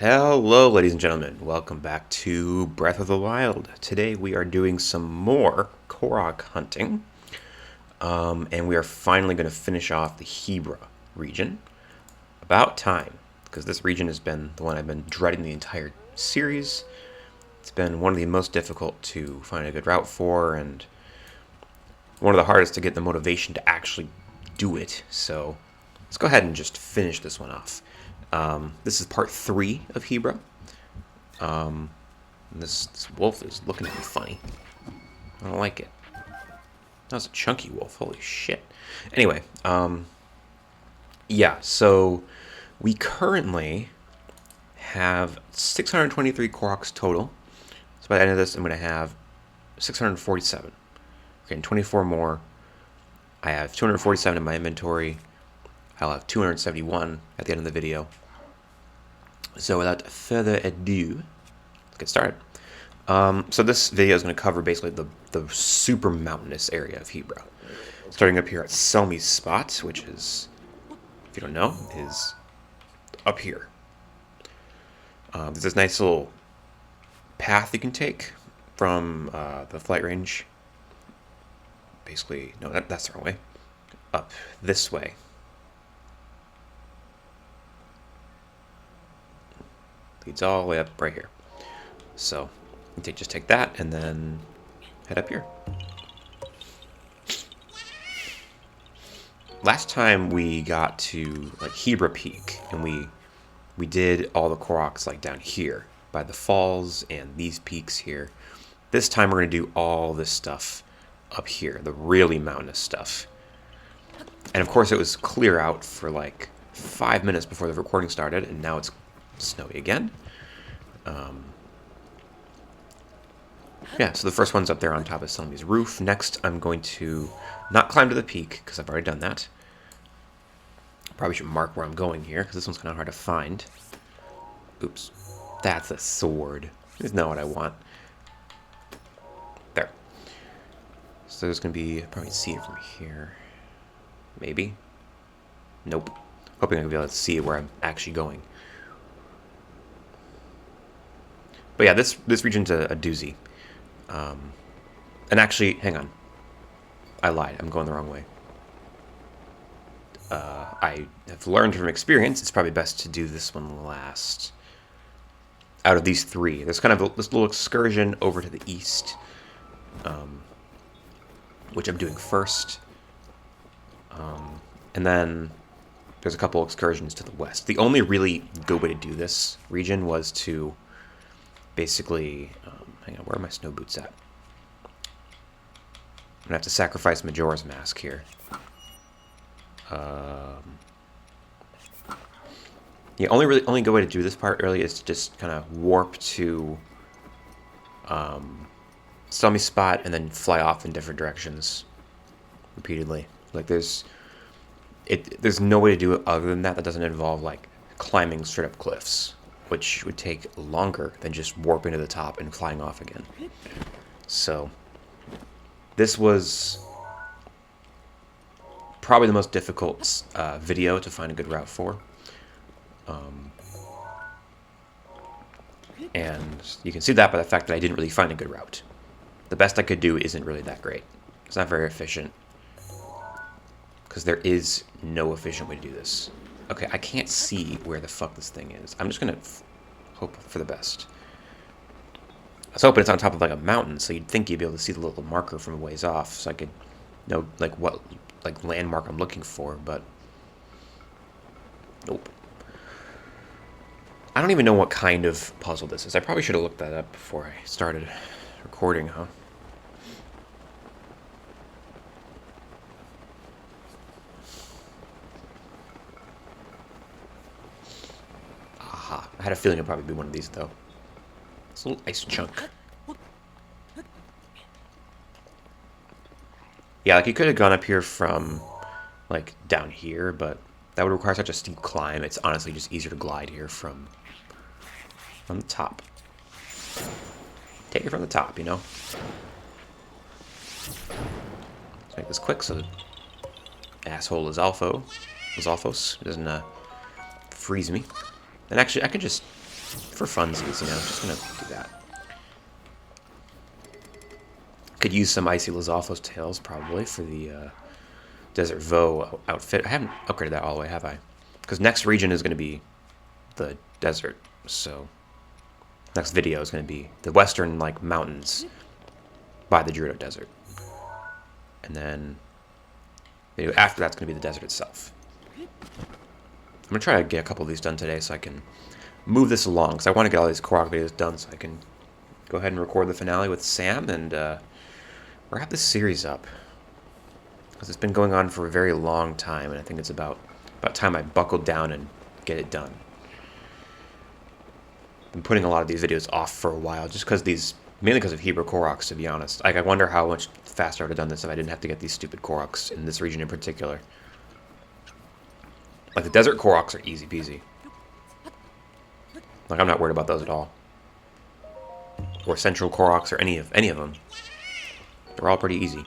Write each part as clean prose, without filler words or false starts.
Hello, ladies and gentlemen. Welcome back to Breath of the Wild. Today we are doing some more Korok hunting, and we are finally going to finish off the Hebra region. About time, because this region has been the one I've been dreading the entire series. It's been one of the most difficult to find a good route for, and one of the hardest to get the motivation to actually do it. So let's go ahead and just finish this one off. This is part 3 of Hebra. This wolf is looking at me funny. I don't like it. That was a chunky wolf. Holy shit. Anyway, yeah, so we currently have 623 koroks total. So by the end of this, I'm going to have 647. Okay, and 24 more. I have 247 in my inventory. I'll have 271 at the end of the video. So without further ado, let's get started. So this video is going to cover basically the super mountainous area of Hebra. Starting up here at Selmie's spot, which is, if you don't know, is up here. There's this nice little path you can take from the flight range. Basically, no, that's the wrong way. Up this way. Leads all the way up right here. So you just take that and then head up here. Last time we got to like Hebra Peak, and we did all the koroks like down here by the falls and these peaks here. This time we're going to do all this stuff up here, the really mountainous stuff. And of course it was clear out for like 5 minutes before the recording started, and now it's snowy again. Yeah, so the first one's up there on top of Selmie's roof. Next, I'm going to not climb to the peak, because I've already done that. Probably should mark where I'm going here, because this one's kind of hard to find. Oops. That's a sword. That's not what I want. There. So there's going to be, probably see it from here. Maybe. Nope. Hoping I'm going to be able to see where I'm actually going. But yeah, this region's a doozy. And actually, hang on. I lied. I'm going the wrong way. I have learned from experience it's probably best to do this one last. Out of these three. There's kind of this little excursion over to the east, which I'm doing first. And then there's a couple excursions to the west. The only really good way to do this region was to basically, hang on, where are my snow boots at? I'm gonna have to sacrifice Majora's Mask here. Yeah, only good way to do this part really is to just kind of warp to Selmie's spot and then fly off in different directions repeatedly. Like there's no way to do it other than that doesn't involve like climbing straight up cliffs, which would take longer than just warping to the top and flying off again. So this was probably the most difficult video to find a good route for. And you can see that by the fact that I didn't really find a good route. The best I could do isn't really that great. It's not very efficient. Because there is no efficient way to do this. Okay, I can't see where the fuck this thing is. I'm just gonna hope for the best. I was hoping it's on top of like a mountain, so you'd think you'd be able to see the little marker from a ways off, so I could know like what like landmark I'm looking for, but nope. I don't even know what kind of puzzle this is. I probably should have looked that up before I started recording, huh? Aha. I had a feeling it'd probably be one of these, though. It's a little ice chunk. Yeah, like you could have gone up here from, like, down here, but that would require such a steep climb. It's honestly just easier to glide here from the top. Take it from the top, you know? Let's make this quick so the asshole Zalphos doesn't freeze me. And actually, I could just For funsies, you know, just gonna do that. Could use some Icy Lizalfos tails, probably, for the Desert Vo outfit. I haven't upgraded that all the way, have I? Because next region is going to be the desert, so next video is going to be the western, like, mountains by the Gerudo Desert. And then video after that's going to be the desert itself. I'm going to try to get a couple of these done today so I can move this along, because I want to get all these Korok videos done so I can go ahead and record the finale with Sam and wrap this series up. Because it's been going on for a very long time, and I think it's about time I buckled down and get it done. Been putting a lot of these videos off for a while, just because mainly because of Hebra koroks, to be honest. Like, I wonder how much faster I would have done this if I didn't have to get these stupid koroks in this region in particular. Like, the desert koroks are easy peasy. Like, I'm not worried about those at all. Or central koroks, or any of them. They're all pretty easy.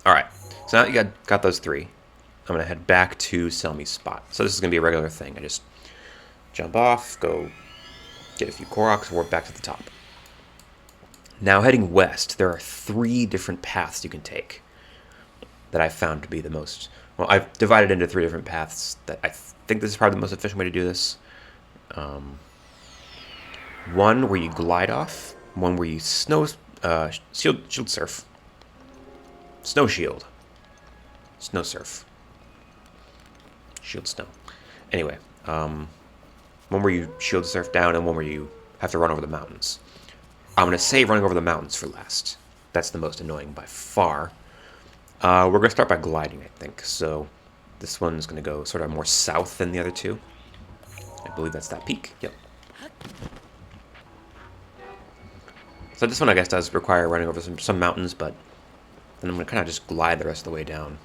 Alright, so now you got those three. I'm going to head back to Selmie's spot. So this is going to be a regular thing. I just jump off, go get a few koroks, warp back to the top. Now heading west, there are 3 different paths you can take that I've found to be the most... Well, I've divided into 3 different paths that I think this is probably the most efficient way to do this. One where you glide off, one where you shield surf. Snow shield. Snow surf. Shield snow. Anyway, one where you shield surf down and one where you have to run over the mountains. I'm going to save running over the mountains for last. That's the most annoying by far. We're going to start by gliding, I think. So this one's going to go sort of more south than the other 2. I believe that's that peak. Yep. So this one, I guess, does require running over some mountains, but then I'm going to kind of just glide the rest of the way down.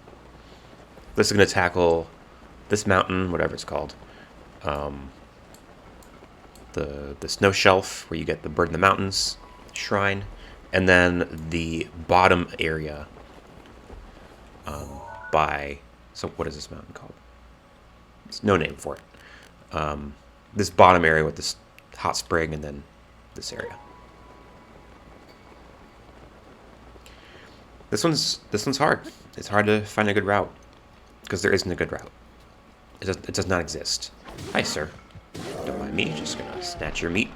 This is going to tackle this mountain, whatever it's called. The snow shelf, where you get the Bird in the Mountains shrine. And then the bottom area so what is this mountain called? There's no name for it. This bottom area with this hot spring and then this area. This one's hard. It's hard to find a good route, because there isn't a good route. It does not exist. Hi, sir. Don't mind me. Just gonna snatch your meat.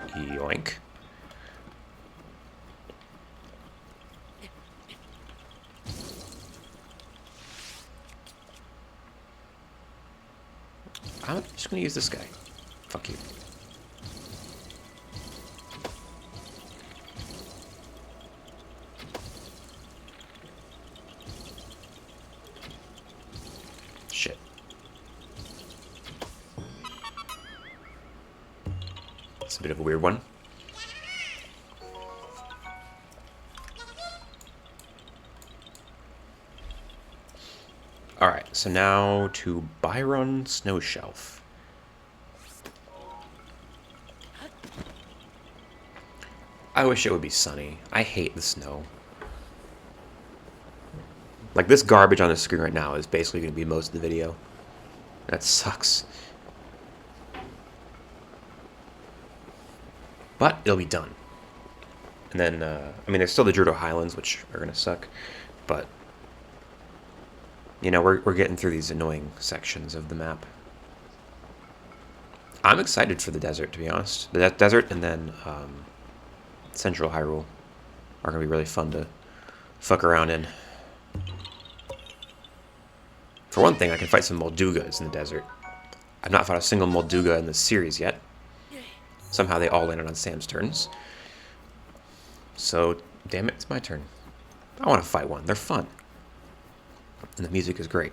Yoink. I'm just gonna use this guy. Fuck you. Shit. It's a bit of a weird one. Alright, so now to Biron Snowshelf. I wish it would be sunny. I hate the snow. Like, this garbage on the screen right now is basically going to be most of the video. That sucks. But it'll be done. And then, I mean, there's still the Gerudo Highlands, which are going to suck. But, you know, we're getting through these annoying sections of the map. I'm excited for the desert, to be honest. The desert and then Central Hyrule are going to be really fun to fuck around in. For one thing, I can fight some Moldugas in the desert. I've not fought a single Molduga in this series yet. Somehow they all landed on Sam's turns. So, damn it, it's my turn. I want to fight one. They're fun. And the music is great.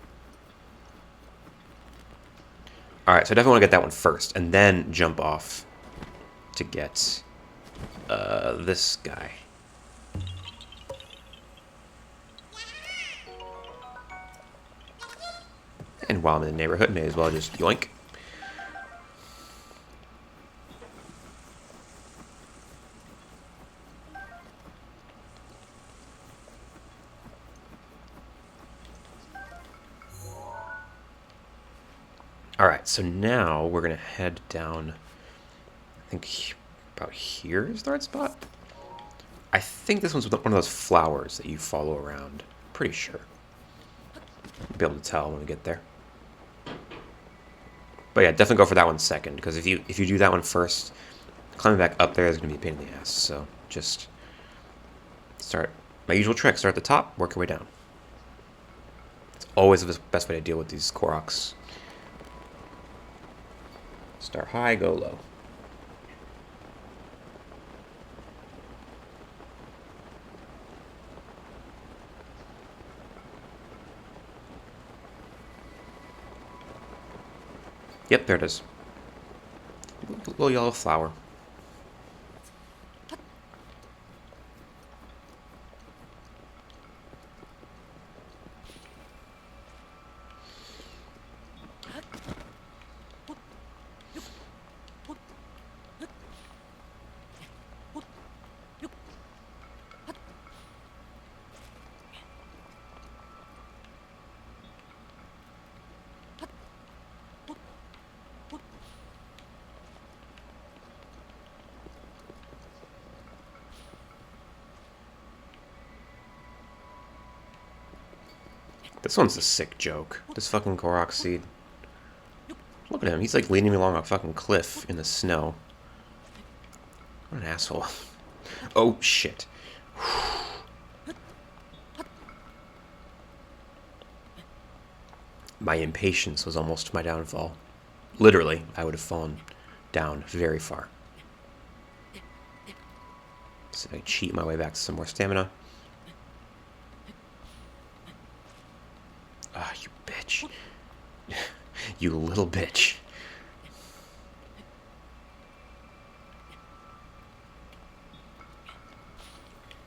Alright, so I definitely want to get that one first, and then jump off to get this guy. And while I'm in the neighborhood, may as well just yoink. Alright. Alright, so now we're going to head down, I think about here is the right spot? I think this one's one of those flowers that you follow around. Pretty sure. I'll be able to tell when we get there. But yeah, definitely go for that one second, because if you do that one first, climbing back up there is going to be a pain in the ass. So just start, my usual trick, start at the top, work your way down. It's always the best way to deal with these koroks. Start high, go low. Yep, there it is. Little yellow flower. This one's a sick joke. This fucking Korok seed. Look at him. He's like leading me along a fucking cliff in the snow. What an asshole. Oh, shit. My impatience was almost my downfall. Literally, I would have fallen down very far. So I cheat my way back to some more stamina. Ah, you bitch. You little bitch.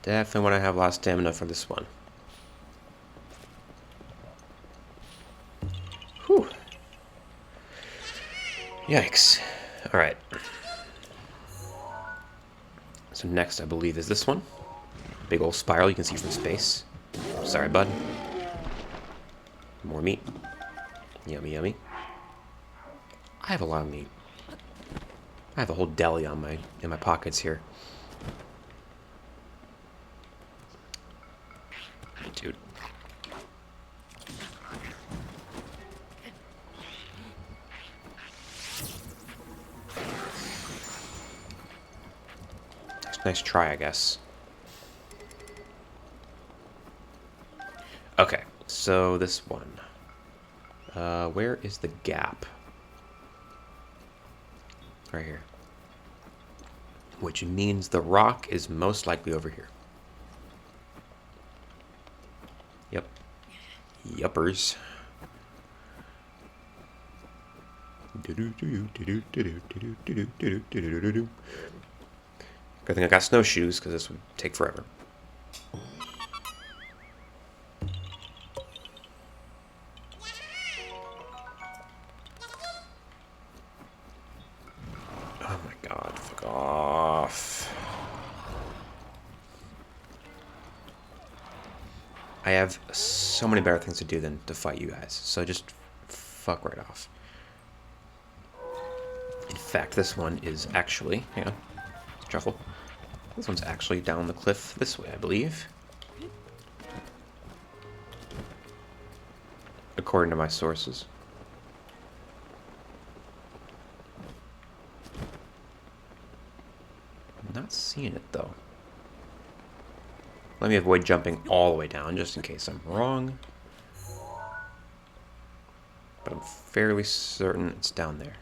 Definitely want to have a lot of stamina for this one. Whew. Yikes. Alright. So next, I believe, is this one. Big old spiral you can see from space. Sorry, bud. More meat. Yummy, yummy. I have a lot of meat. I have a whole deli on in my pockets here. Dude. Nice try, I guess. Okay, so this one. Where is the gap? Right here. Which means the rock is most likely over here. Yep. Yuppers. Good thing I got snowshoes, because this would take forever. Oh my god, fuck off. I have so many better things to do than to fight you guys, so just fuck right off. In fact, this one is actually, hang on, shuffle. This one's actually down the cliff this way, I believe. According to my sources. I'm not seeing it, though. Let me avoid jumping all the way down, just in case I'm wrong. But I'm fairly certain it's down there.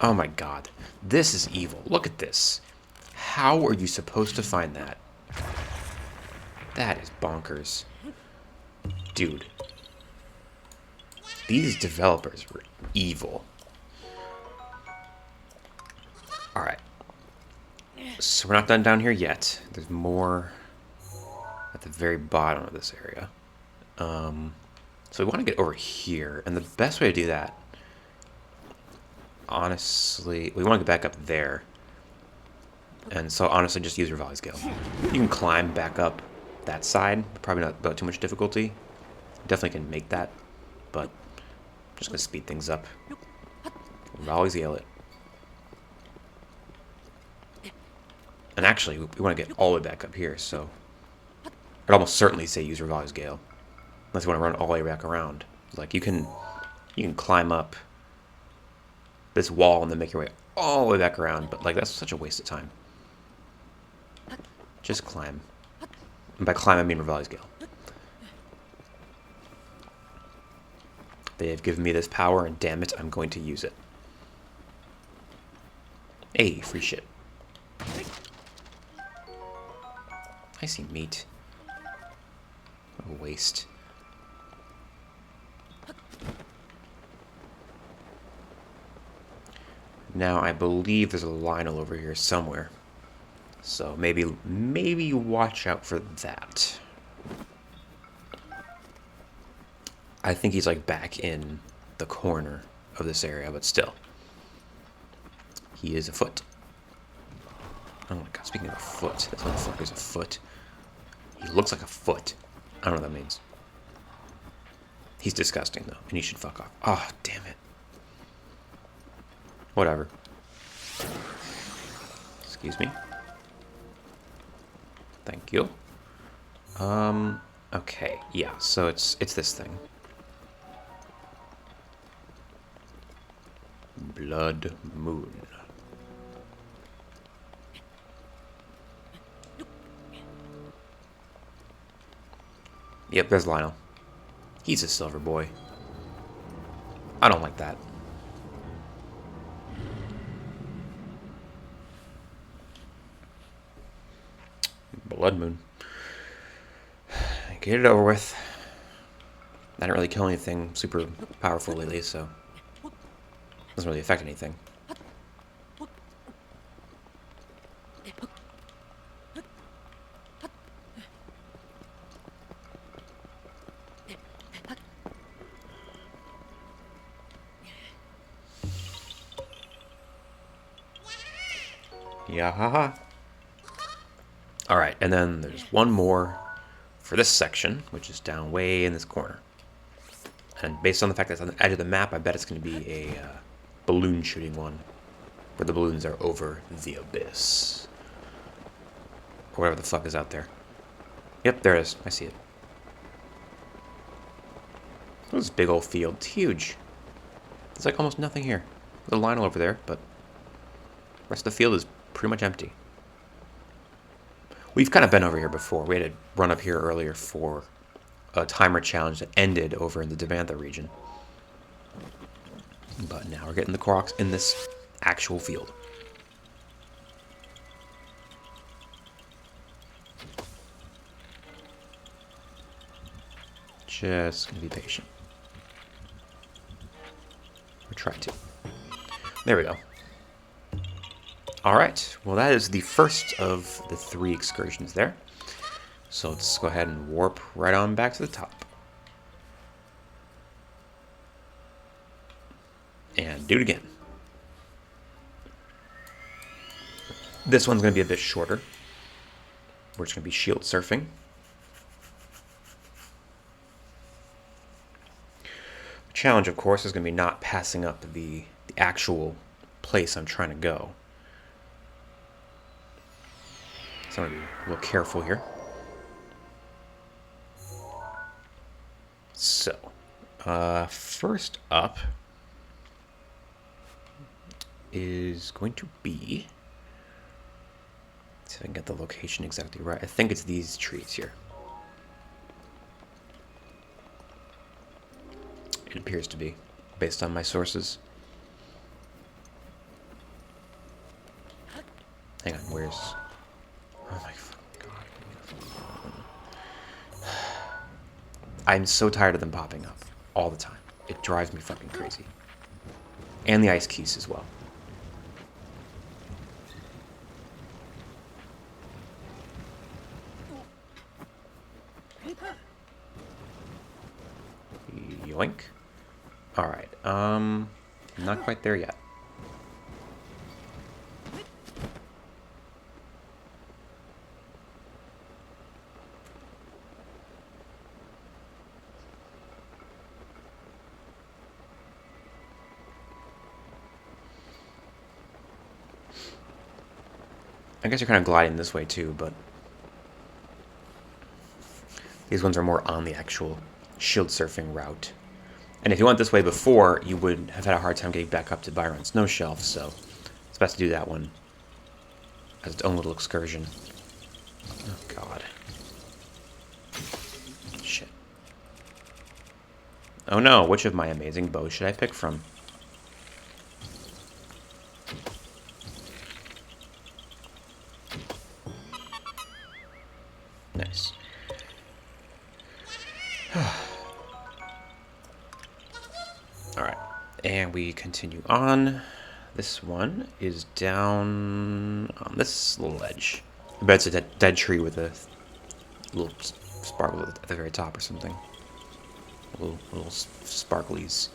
Oh my god. This is evil. Look at this. How are you supposed to find that? That is bonkers. Dude. These developers were evil. Alright. So we're not done down here yet. There's more at the very bottom of this area. So we want to get over here. And the best way to do that, honestly, we want to get back up there. And so honestly, just use Revival's Gale. You can climb back up that side, probably not about too much difficulty. Definitely can make that, but I'm just gonna speed things up. Revival's Gale it. And actually, we want to get all the way back up here, so I'd almost certainly say use Revival's Gale, unless you want to run all the way back around. Like you can climb up this wall and then make your way all the way back around, but like that's such a waste of time. Just climb. And by climb, I mean Revival's Gale. They have given me this power, and damn it, I'm going to use it. Hey, free shit. I see meat. What a waste. Now, I believe there's a Lionel over here somewhere. So maybe watch out for that. I think he's like back in the corner of this area, but still. He is afoot. Oh my god, speaking of a foot, that motherfucker's a foot. He looks like a foot. I don't know what that means. He's disgusting though, and he should fuck off. Oh, damn it. Whatever. Excuse me. Thank you. Okay, yeah, so it's this thing. Blood Moon. Yep, there's Lionel. He's a silver boy. I don't like that. Blood Moon. Get it over with. I didn't really kill anything super powerful lately, so doesn't really affect anything. Yeah, haha. Alright, and then there's one more for this section, which is down way in this corner. And based on the fact that it's on the edge of the map, I bet it's going to be a balloon shooting one, where the balloons are over the abyss. Or whatever the fuck is out there. Yep, there it is. I see it. This big old field. It's huge. There's like almost nothing here. There's a Lionel over there, but the rest of the field is pretty much empty. We've kind of been over here before. We had to run up here earlier for a timer challenge that ended over in the Demantha region. But now we're getting the Koroks in this actual field. Just gonna be patient. Or try to. There we go. Alright, well that is the first of the 3 excursions there. So let's go ahead and warp right on back to the top. And do it again. This one's going to be a bit shorter. We're just going to be shield surfing. The challenge, of course, is going to be not passing up the actual place I'm trying to go. So I'm going to be a little careful here. So, first up is going to be, let's see if I can get the location exactly right. I think it's these trees here. It appears to be, based on my sources. Hang on, where's... Oh my God. I'm so tired of them popping up all the time. It drives me fucking crazy. And the ice keys as well. Yoink. Alright, not quite there yet. I guess you're kind of gliding this way too, but these ones are more on the actual shield surfing route. And if you went this way before, you would have had a hard time getting back up to Biron Snowshelf, so it's best to do that one as its own little excursion. Oh, God. Shit. Oh no, which of my amazing bows should I pick from? Nice. Alright, and we continue on. This one is down on this little ledge. I bet it's a dead tree with a little sparkle at the very top or something. Little sparklies.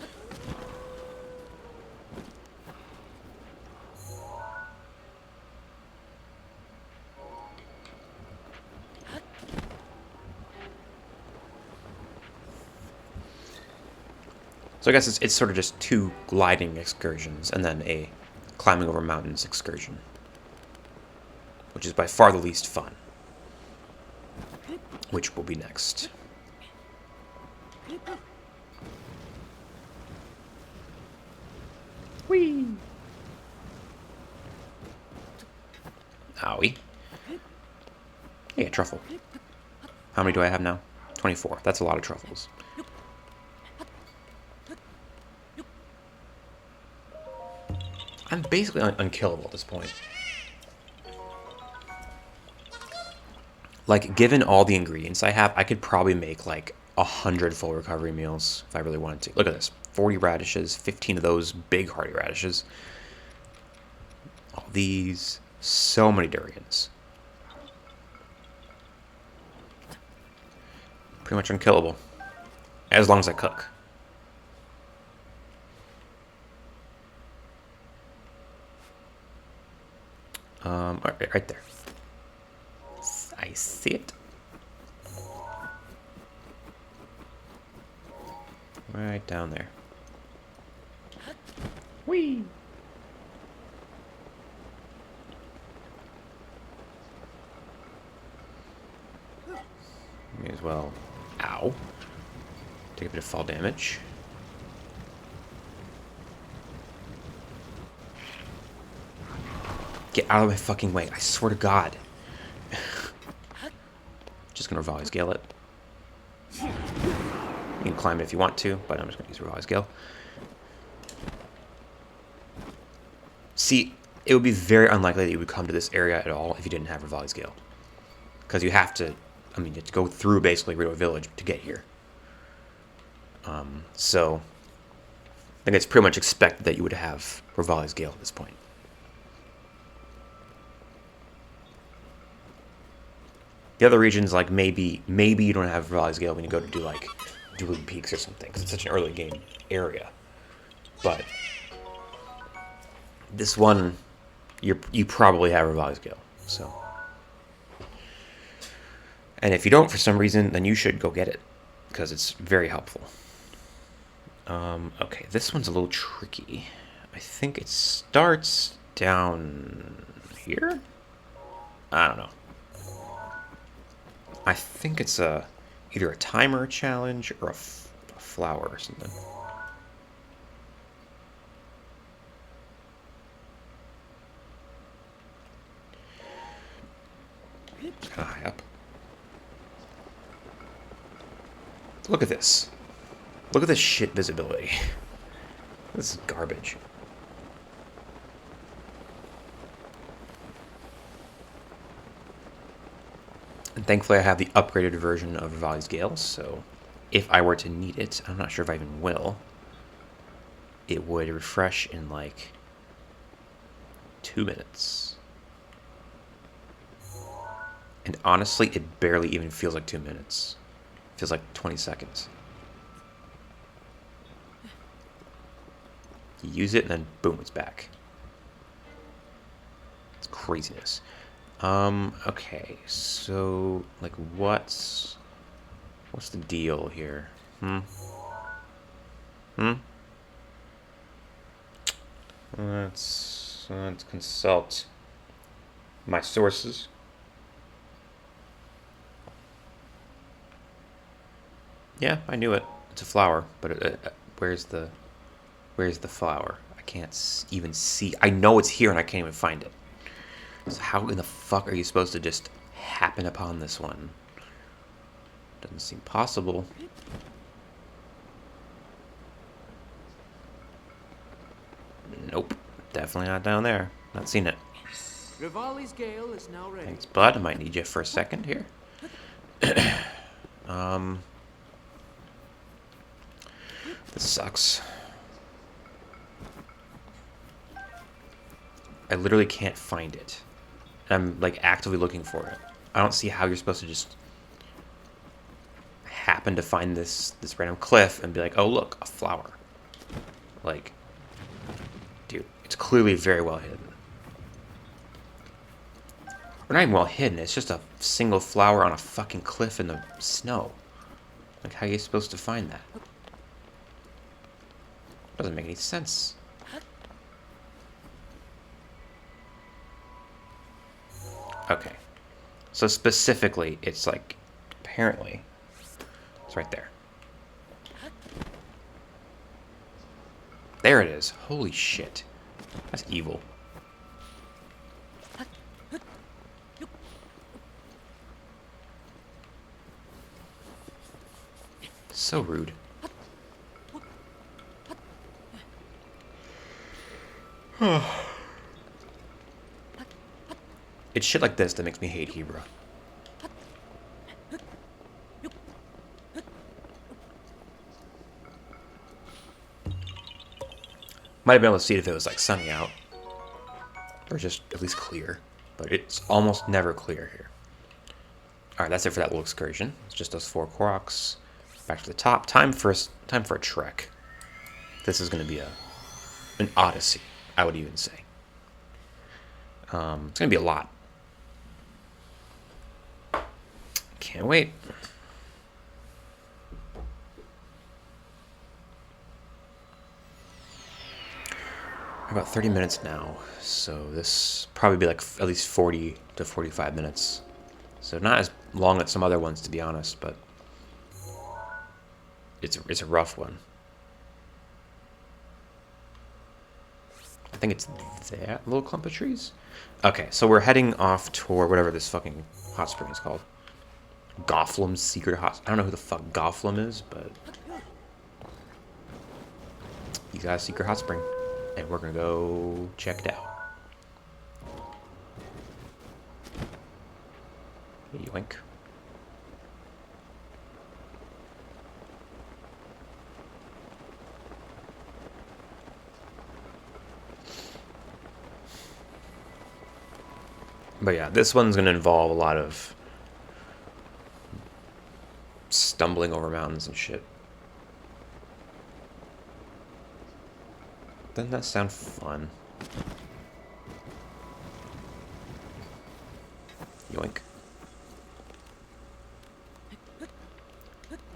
So I guess it's sort of just 2 gliding excursions and then a climbing over mountains excursion, which is by far the least fun, which will be next. Whee! Owie. Hey, a truffle. How many do I have now? 24. That's a lot of truffles. I'm basically unkillable at this point. Like, given all the ingredients I have, I could probably make, like, 100 full recovery meals if I really wanted to. Look at this. 40 radishes, 15 of those big hearty radishes. All these. So many durians. Pretty much unkillable. As long as I cook. Right there. I see it. Right down there. Whee! May as well. Ow. Take a bit of fall damage. Get out of my fucking way. I swear to God. Just gonna Revolve Scale it. You can climb it if you want to, but I'm just gonna use Revolve Scale. See, it would be very unlikely that you would come to this area at all if you didn't have Revolve Scale. Because you have to, I mean, you have to go through basically Rio Village to get here. So, I think it's pretty much expected that you would have Revolve Scale at this point. The other regions, like, maybe you don't have Revolve Scale when you go to do, like, Dueling Peaks or something, because it's such an early game area. But this one, you probably have Revolve Scale, so. And if you don't for some reason, then you should go get it, because it's very helpful. Okay, this one's a little tricky. I think it starts down here? I don't know. I think it's either a timer challenge or a flower or something. It's kind of high up. Look at this. Look at this shit visibility. This is garbage. And thankfully I have the upgraded version of Revolve Scale, so if I were to need it, I'm not sure if I even will, it would refresh in like 2 minutes. And honestly, it barely even feels like 2 minutes. It feels like 20 seconds. You use it and then boom, it's back. It's craziness. Okay, so, like, what's the deal here? Let's consult my sources. Yeah, I knew it. It's a flower, but where's the flower? I can't even see. I know it's here and I can't even find it. So how in the fuck are you supposed to just happen upon this one? Doesn't seem possible. Nope. Definitely not down there. Not seen it. Rivali's gale is now ready. Thanks, bud. I might need you for a second here. This sucks. I literally can't find it. I'm like actively looking for it. I don't see how you're supposed to just happen to find this random cliff and be like, oh look, a flower. Like, dude, it's clearly very well hidden. Or not even well hidden, it's just a single flower on a fucking cliff in the snow. Like, how are you supposed to find that? Doesn't make any sense. Okay. So specifically, it's like, apparently, it's right there. There it is. Holy shit. That's evil. So rude. It's shit like this that makes me hate Hebra. Might have been able to see it if it was like sunny out. Or just at least clear. But it's almost never clear here. Alright, that's it for that little excursion. It's just those 4 koroks. Back to the top. Time for a trek. This is going to be an odyssey, I would even say. It's going to be a lot. Can't wait. We're about 30 minutes now, so this probably be like at least 40 to 45 minutes. So not as long as some other ones, to be honest, but it's a rough one. I think it's that little clump of trees. Okay, so we're heading off toward whatever this fucking hot spring is called. Goflam's secret hot. I don't know who the fuck Goflam is, but he's got a secret hot spring, and we're gonna go check it out. Yoink. But yeah, this one's gonna involve a lot of stumbling over mountains and shit. Doesn't that sound fun? Yoink.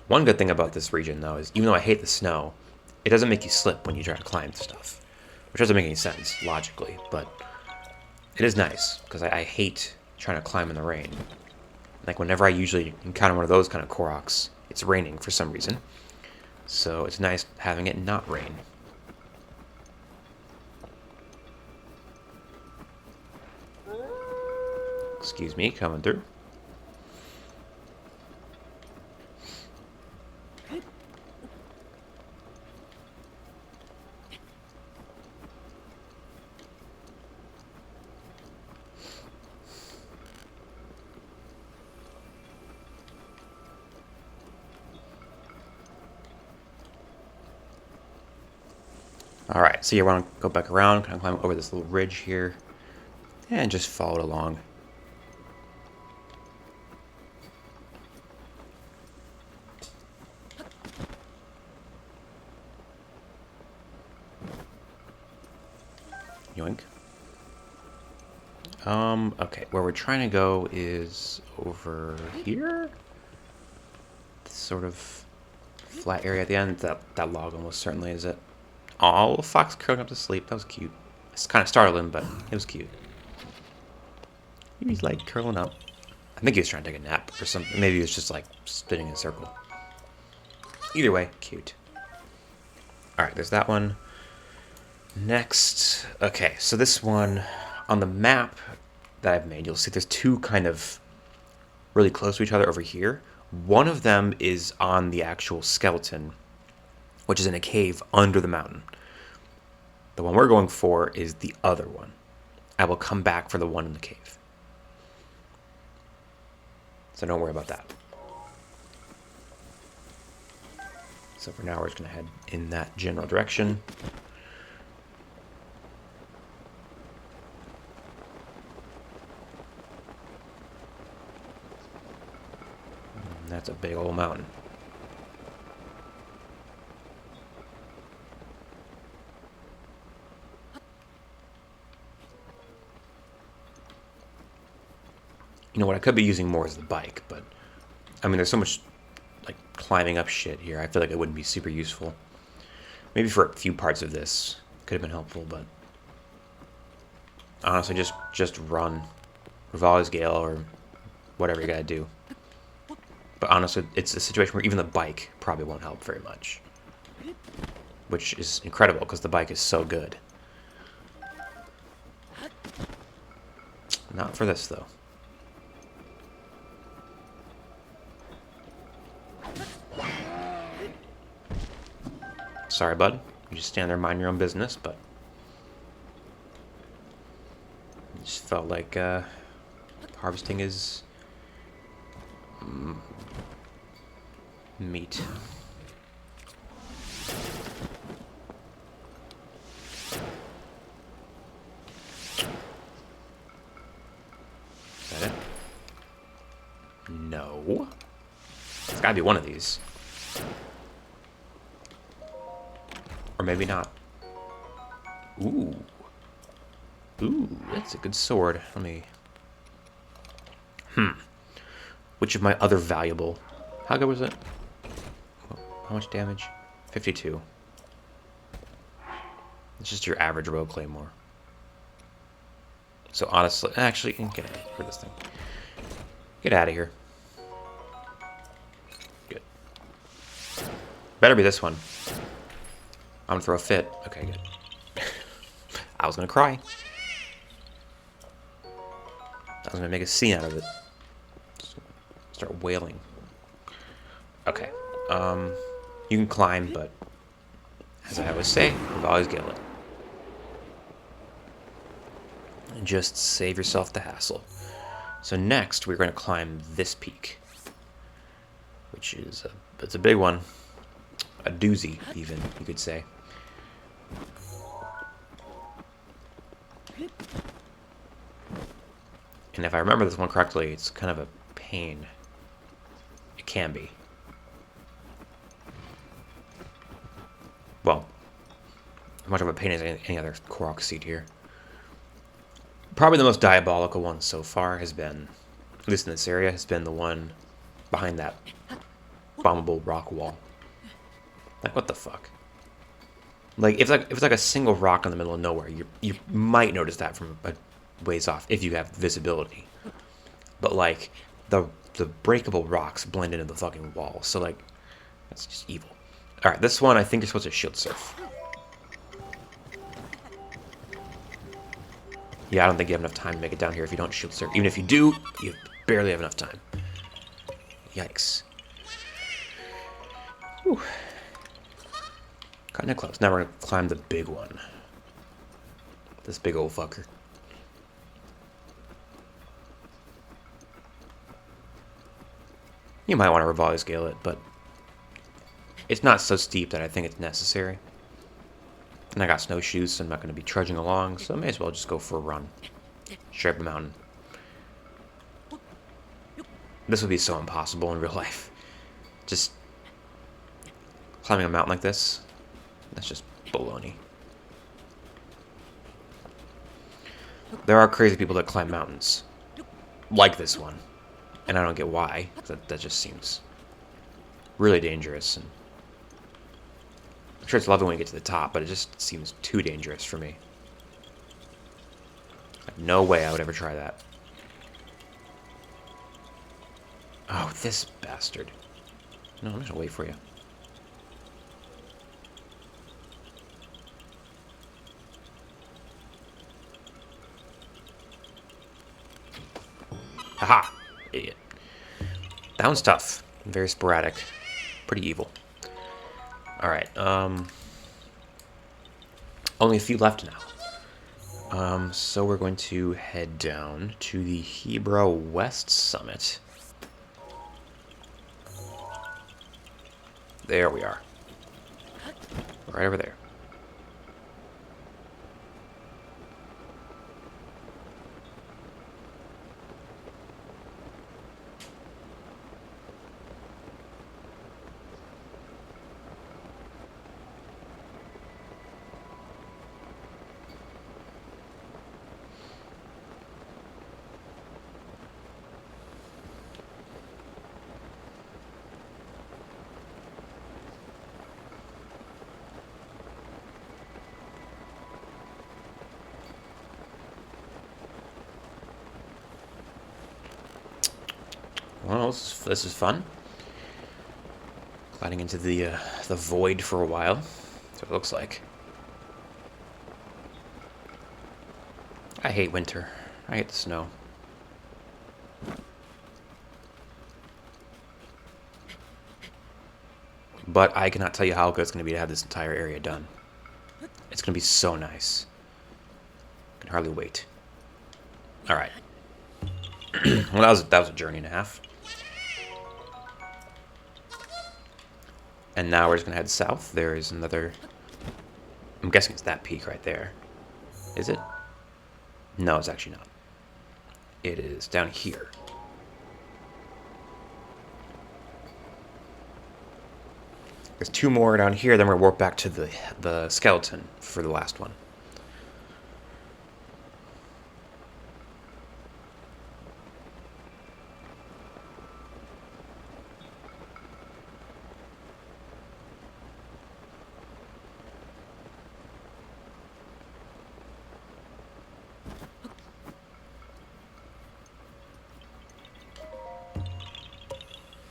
One good thing about this region, though, is even though I hate the snow, it doesn't make you slip when you try to climb stuff. Which doesn't make any sense, logically, but it is nice, because I hate trying to climb in the rain. Like, whenever I usually encounter one of those kind of koroks, it's raining for some reason. So it's nice having it not rain. Excuse me, coming through. Alright, so you want to go back around, kind of climb over this little ridge here, and just follow it along. Yoink. Okay, where we're trying to go is over here? This sort of flat area at the end. That log almost certainly is it. Oh, a fox curling up to sleep. That was cute. It's kind of startling, but it was cute. Maybe he's like curling up. I think he was trying to take a nap or something. Maybe he was just like spinning in a circle. Either way, cute. Alright, there's that one. Next, okay, so this one, on the map that I've made, you'll see there's two kind of really close to each other over here. One of them is on the actual skeleton, which is in a cave under the mountain. The one we're going for is the other one. I will come back for the one in the cave. So don't worry about that. So for now, we're just going to head in that general direction. And that's a big old mountain. You know, what I could be using more is the bike, but I mean, there's so much like climbing up shit here. I feel like it wouldn't be super useful. Maybe for a few parts of this could have been helpful, but honestly, just run Rivali's Gale or whatever you gotta do. But honestly, it's a situation where even the bike probably won't help very much, which is incredible because the bike is so good. Not for this though. Sorry, bud. You just stand there, mind your own business, but it just felt like harvesting is meat. Is that it? No. It's gotta be one of these. Or maybe not. Ooh. Ooh, that's a good sword. Let me... Which of my other valuable... How good was it? How much damage? 52. It's just your average rogue claymore. So honestly... Actually, get out of this thing. Get out of here. Good. Better be this one. I'm gonna throw a fit. Okay, good. I was gonna cry. I was gonna make a scene out of it. Start wailing. Okay. You can climb, but as I always say, you've always get it. And just save yourself the hassle. So next, we're going to climb this peak, which is it's a big one, a doozy, even you could say. And if I remember this one correctly, it's kind of a pain. It can be. Well, as much of a pain as any other Korok seed here. Probably the most diabolical one so far has been, at least in this area, has been the one behind that bombable rock wall. Like, what the fuck? Like, if it's like a single rock in the middle of nowhere, you might notice that from a ways off if you have visibility. But like the breakable rocks blend into the fucking wall, so like that's just evil. All right, this one I think you're supposed to shield surf. Yeah, I don't think you have enough time to make it down here if you don't shield surf. Even if you do, you barely have enough time. Yikes. Whew. Kinda close. Now we're gonna climb the big one. This big old fucker. You might want to Rivali scale it, but it's not so steep that I think it's necessary. And I got snowshoes, so I'm not going to be trudging along, so I may as well just go for a run. Straight up the mountain. This would be so impossible in real life. Just climbing a mountain like this, that's just baloney. There are crazy people that climb mountains. Like this one. And I don't get why. That just seems really dangerous. And I'm sure it's lovely when you get to the top, but it just seems too dangerous for me. Like, no way I would ever try that. Oh, this bastard. No, I'm just gonna wait for you. Haha! Idiot. That one's tough. Very sporadic. Pretty evil. Alright, only a few left now. So we're going to head down to the Hebra West Summit. There we are. Right over there. Well, this is fun. Gliding into the void for a while. That's what it looks like. I hate winter. I hate the snow. But I cannot tell you how good it's going to be to have this entire area done. It's going to be so nice. I can hardly wait. Alright. Well, that was a journey and a half. And now we're just going to head south. There is another... I'm guessing it's that peak right there. Is it? No, it's actually not. It is down here. There's two more down here, then we're going to warp back to the skeleton for the last one.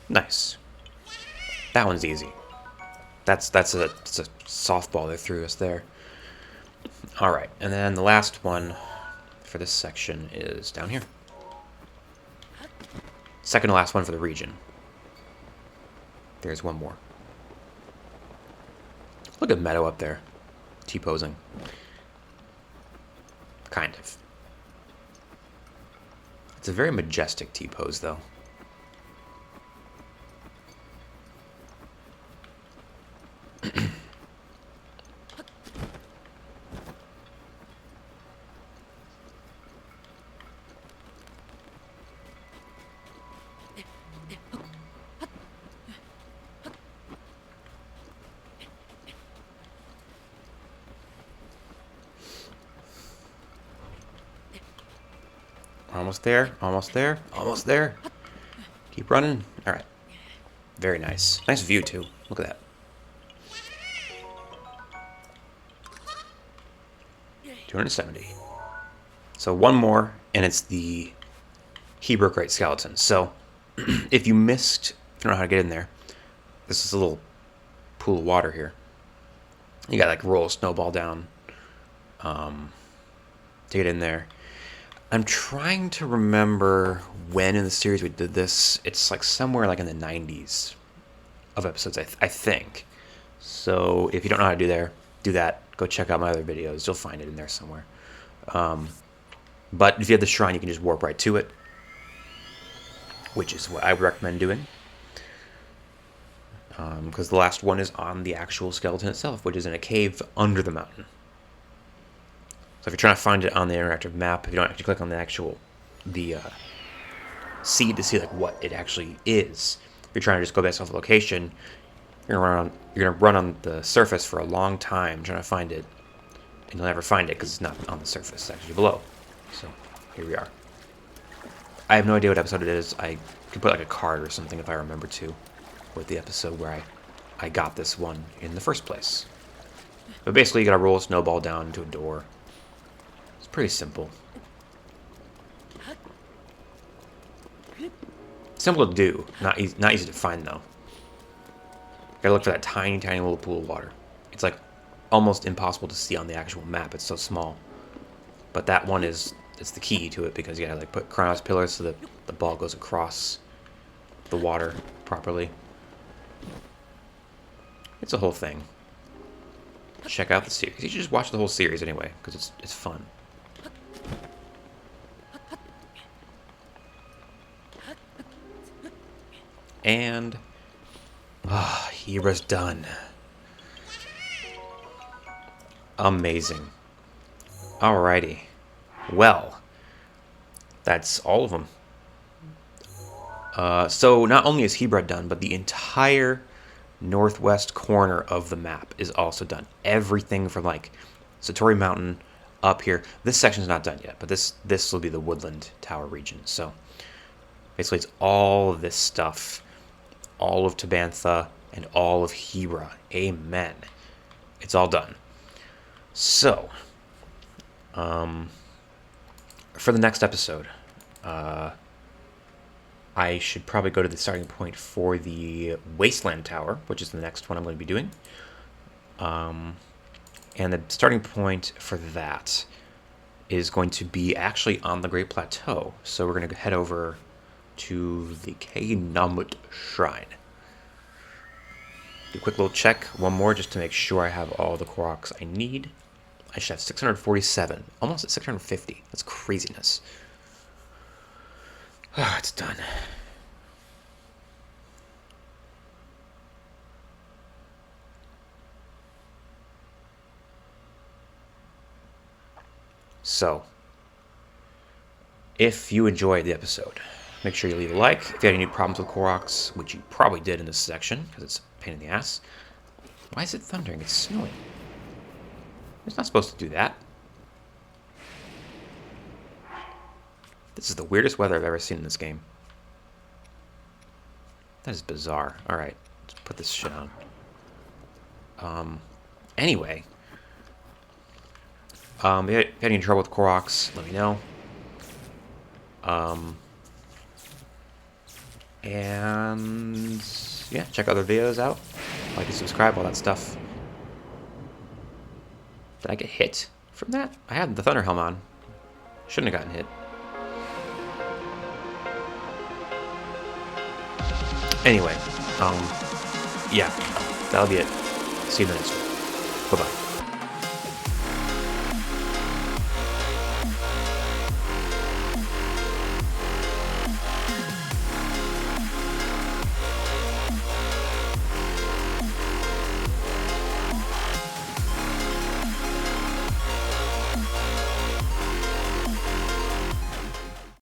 Nice. That one's easy. It's a softball they threw us there. All right, and then the last one for this section is down here. Second to last one for the region. There's one more. Look at Meadow up there, T-posing. Kind of. It's a very majestic T-pose, though. Almost there, almost there, almost there. Keep running. All right. Very nice. Nice view, too. Look at that. $270. So one more, and it's the Hebra Great Skeleton. So if you don't know how to get in there, this is a little pool of water here. You got like roll a snowball down to get in there. I'm trying to remember when in the series we did this. It's like somewhere like in the 90s of episodes, I think. So if you don't know how to do that. Go check out my other videos. You'll find it in there somewhere. But if you have the shrine, you can just warp right to it, which is what I would recommend doing. Because the last one is on the actual skeleton itself, which is in a cave under the mountain. So if you're trying to find it on the interactive map, if you don't actually click on the seed to see like what it actually is, if you're trying to just go based off a location, you're gonna run on the surface for a long time trying to find it, and you'll never find it because it's not on the surface; it's actually below. So here we are. I have no idea what episode it is. I could put like a card or something if I remember to, with the episode where I got this one in the first place. But basically, you gotta roll a snowball down into a door. It's pretty simple. Simple to do, not easy to find though. Gotta look for that tiny, tiny little pool of water. It's like almost impossible to see on the actual map. It's so small. But that one it's the key to it because you gotta like put Chronos pillars so that the ball goes across the water properly. It's a whole thing. Check out the series. You should just watch the whole series anyway because it's fun. And Hebra's done. Amazing. Alrighty. Well, that's all of them. So not only is Hebra done, but the entire northwest corner of the map is also done. Everything from like Satori Mountain up here. This section's not done yet, but this will be the Woodland Tower region. So basically it's all of this stuff. All of Tabantha and all of Hebra. Amen. It's all done. So, for the next episode, I should probably go to the starting point for the Wasteland Tower, which is the next one I'm going to be doing. And the starting point for that is going to be actually on the Great Plateau. So we're going to head over to the Kainamut Shrine. Do a quick little check, one more, just to make sure I have all the koroks I need. I should have 647, almost at 650. That's craziness. It's done. So, if you enjoyed the episode, make sure you leave a like. If you had any problems with koroks, which you probably did in this section, because it's a pain in the ass. Why is it thundering? It's snowing. It's not supposed to do that. This is the weirdest weather I've ever seen in this game. That is bizarre. Alright, let's put this shit on. Anyway. If you had any trouble with koroks, let me know. And yeah, check other videos out. Like and subscribe, all that stuff. Did I get hit from that? I had the Thunder Helm on. Shouldn't have gotten hit. Anyway, yeah, that'll be it. See you in the next one. Bye-bye.